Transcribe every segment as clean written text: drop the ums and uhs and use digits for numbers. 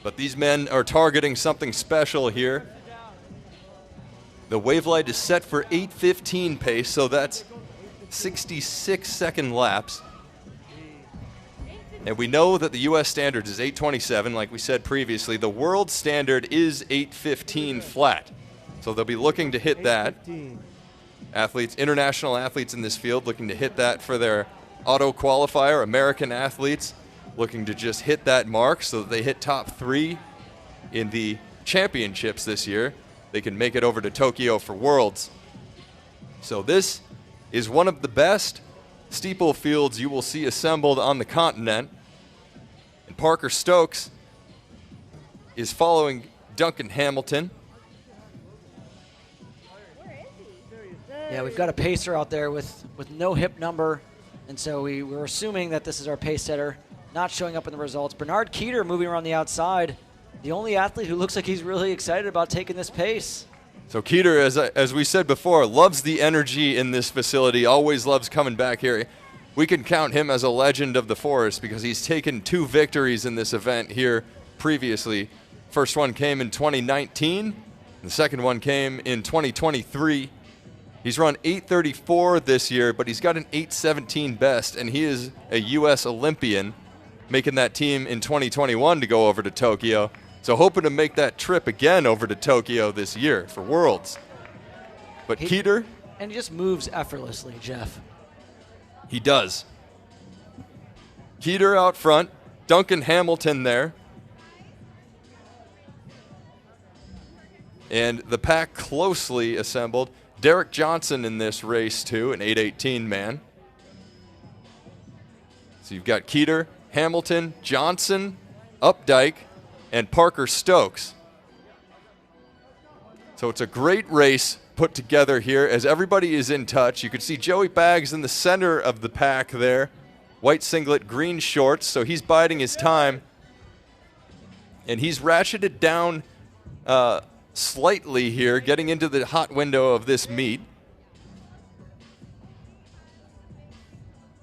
But these men are targeting something special here. The Wavelight is set for 8:15 pace, so that's 66-second laps. And we know that the U.S. standard is 8:27, like we said previously. The world standard is 8:15 flat. So they'll be looking to hit that. Athletes, international athletes in this field looking to hit that for their auto qualifier. American athletes looking to just hit that mark so that they hit top 3 in the championships this year. They can make it over to Tokyo for Worlds. So this is one of the best steeple fields you will see assembled on the continent. And Parker Stokes is following Duncan Hamilton. Yeah, we've got a pacer out there with no hip number, and so we're assuming that this is our pace setter, not showing up in the results. Benard Keter moving around the outside, the only athlete who looks like he's really excited about taking this pace. So Keter, as we said before, loves the energy in this facility, always loves coming back here. We can count him as a legend of the forest because he's taken 2 victories in this event here previously. First one came in 2019, the second one came in 2023. He's run 8:34 this year, but he's got an 8:17 best, and he is a U.S. Olympian, making that team in 2021 to go over to Tokyo. So hoping to make that trip again over to Tokyo this year for Worlds. But Keter. And he just moves effortlessly, Jeff. He does. Keter out front, Duncan Hamilton there. And the pack closely assembled. Derek Johnson in this race too, an 8:18 man. So you've got Keter, Hamilton, Johnson, Updike, and Parker Stokes. So it's a great race put together here as everybody is in touch. You can see Joey Baggs in the center of the pack there. White singlet, green shorts, so he's biding his time. And he's ratcheted down slightly here, getting into the hot window of this meet.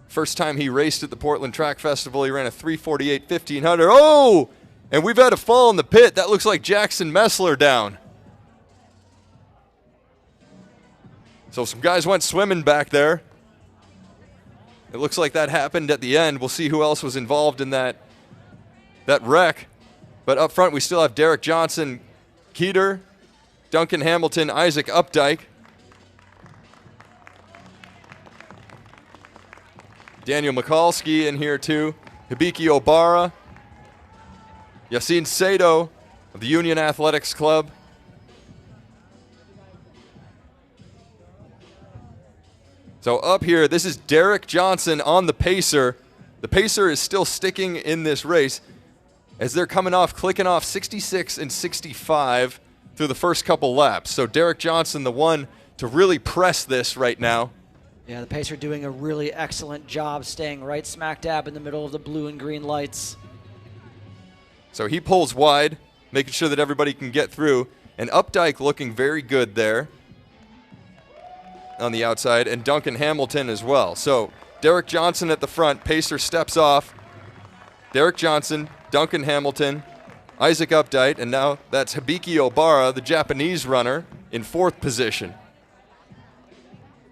First time he raced at the Portland Track Festival, he ran a 3:48 1500. Oh! And we've had a fall in the pit. That looks like Jackson Messler down. So some guys went swimming back there. It looks like that happened at the end. We'll see who else was involved in that wreck. But up front, we still have Derek Johnson, Keter, Duncan Hamilton, Isaac Updike. Daniel Mikulski in here too. Hibiki Obara. Yassine Sato of the Union Athletics Club. So up here, this is Derek Johnson on the pacer. The pacer is still sticking in this race as they're coming off, clicking off 66 and 65 through the first couple laps. So Derek Johnson, the one to really press this right now. Yeah, the pacer doing a really excellent job staying right smack dab in the middle of the blue and green lights. So he pulls wide, making sure that everybody can get through. And Updike looking very good there on the outside, and Duncan Hamilton as well. So Derek Johnson at the front, pacer steps off. Derek Johnson, Duncan Hamilton, Isaac Updike, and now that's Hibiki Obara, the Japanese runner, in 4th position.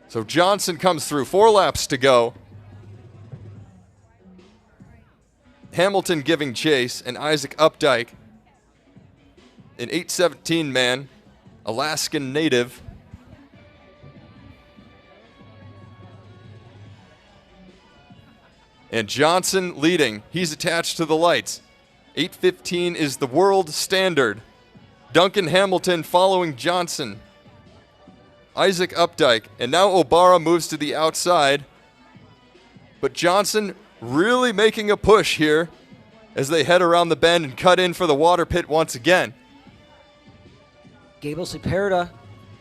So Johnson comes through, 4 laps to go. Hamilton giving chase, and Isaac Updike, an 8:17 man, Alaskan native. And Johnson leading. He's attached to the lights. 8:15 is the world standard. Duncan Hamilton following Johnson. Isaac Updike. And now Obara moves to the outside. But Johnson really making a push here as they head around the bend and cut in for the water pit once again. Gable Siperda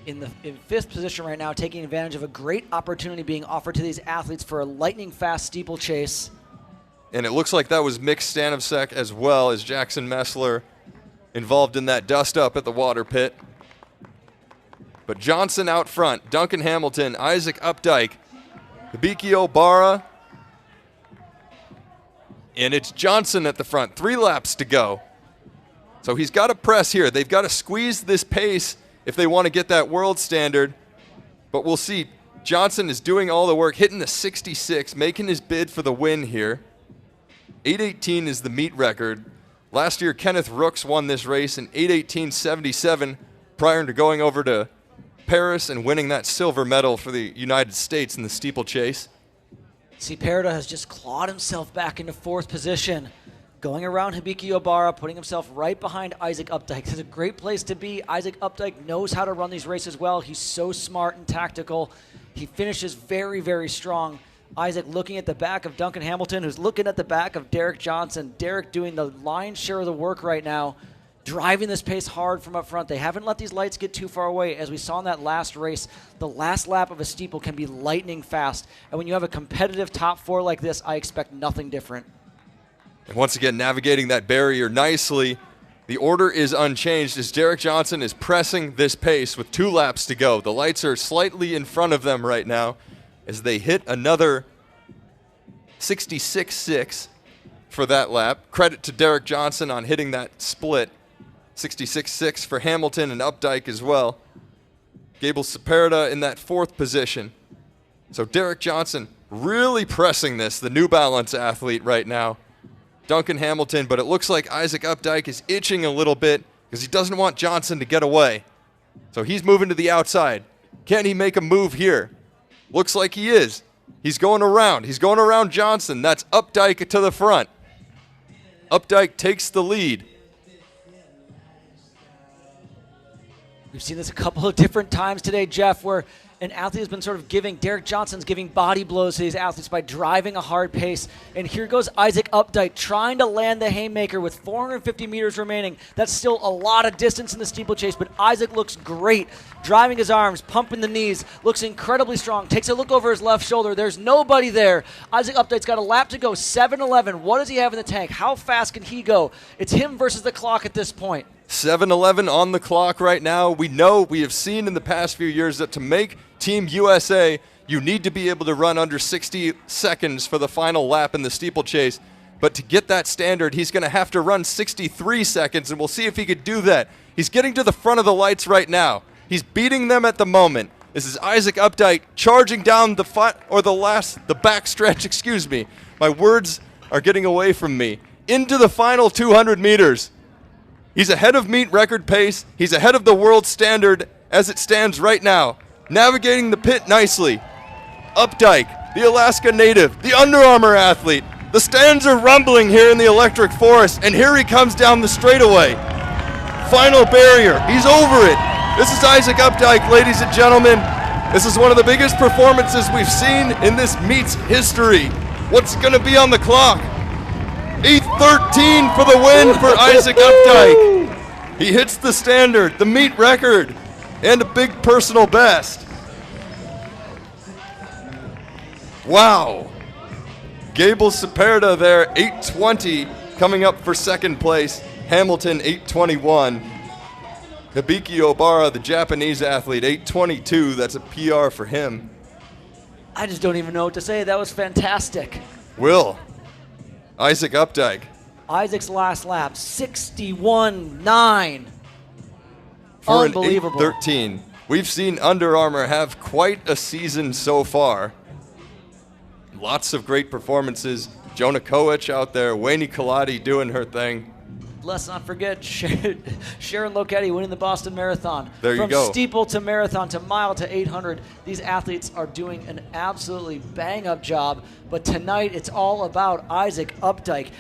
in 5th position right now, taking advantage of a great opportunity being offered to these athletes for a lightning-fast steeplechase. And it looks like that was Mick Stanovsek as well as Jackson Messler involved in that dust-up at the water pit. But Johnson out front, Duncan Hamilton, Isaac Updike, Hibiki Obara, and it's Johnson at the front. 3 laps to go. So he's got to press here. They've got to squeeze this pace if they want to get that world standard. But we'll see. Johnson is doing all the work, hitting the 66, making his bid for the win here. 8:18 is the meet record. Last year, Kenneth Rooks won this race in 8:18.77 prior to going over to Paris and winning that silver medal for the United States in the steeplechase. See, Berriatua has just clawed himself back into 4th position, going around Hibiki Obara, putting himself right behind Isaac Updike. This is a great place to be. Isaac Updike knows how to run these races well. He's so smart and tactical. He finishes very, very strong. Isaac looking at the back of Duncan Hamilton, who's looking at the back of Derek Johnson. Derek doing the lion's share of the work right now, driving this pace hard from up front. They haven't let these lights get too far away. As we saw in that last race, the last lap of a steeple can be lightning fast. And when you have a competitive top 4 like this, I expect nothing different. And once again, navigating that barrier nicely. The order is unchanged as Derek Johnson is pressing this pace with 2 laps to go. The lights are slightly in front of them right now as they hit another 66.6 for that lap. Credit to Derek Johnson on hitting that split. 66.6 for Hamilton and Updike as well. Gable Seperda in that 4th position. So Derek Johnson really pressing this, the New Balance athlete right now. Duncan Hamilton, but it looks like Isaac Updike is itching a little bit because he doesn't want Johnson to get away. So he's moving to the outside. Can he make a move here? Looks like he is. He's going around. He's going around Johnson. That's Updike to the front. Updike takes the lead. We've seen this a couple of different times today, Jeff, where an athlete has been sort of Derek Johnson's giving body blows to these athletes by driving a hard pace. And here goes Isaac Updike trying to land the haymaker with 450 meters remaining. That's still a lot of distance in the steeplechase, but Isaac looks great. Driving his arms, pumping the knees, looks incredibly strong. Takes a look over his left shoulder. There's nobody there. Isaac Updike's got a lap to go, 7:11. What does he have in the tank? How fast can he go? It's him versus the clock at this point. 7:11 on the clock right now. We have seen in the past few years that to make Team USA, you need to be able to run under 60 seconds for the final lap in the steeplechase. But to get that standard, he's going to have to run 63 seconds, and we'll see if he could do that. He's getting to the front of the lights right now. He's beating them at the moment. This is Isaac Updike charging down the back stretch, excuse me. My words are getting away from me. Into the final 200 meters. He's ahead of meet record pace. He's ahead of the world standard as it stands right now. Navigating the pit nicely. Updike, the Alaska native, the Under Armour athlete. The stands are rumbling here in the electric forest, and here he comes down the straightaway. Final barrier. He's over it. This is Isaac Updike, ladies and gentlemen. This is one of the biggest performances we've seen in this meet's history. What's going to be on the clock? 8:13 for the win for Isaac Updike. He hits the standard, the meet record, and a big personal best. Wow. Gable Seperda there, 8:20, coming up for 2nd place. Hamilton, 8:21. Hibiki Obara, the Japanese athlete, 8:22. That's a PR for him. I just don't even know what to say. That was fantastic. Will. Isaac Updike. Isaac's last lap, 61.9. For unbelievable. An 8:13. We've seen Under Armour have quite a season so far. Lots of great performances. Jonah Koech out there, Wayne Kaladi doing her thing. Let's not forget Sharon Loketti winning the Boston Marathon. There you go. From steeple to marathon to mile to 800, these athletes are doing an absolutely bang-up job. But tonight, it's all about Isaac Updike.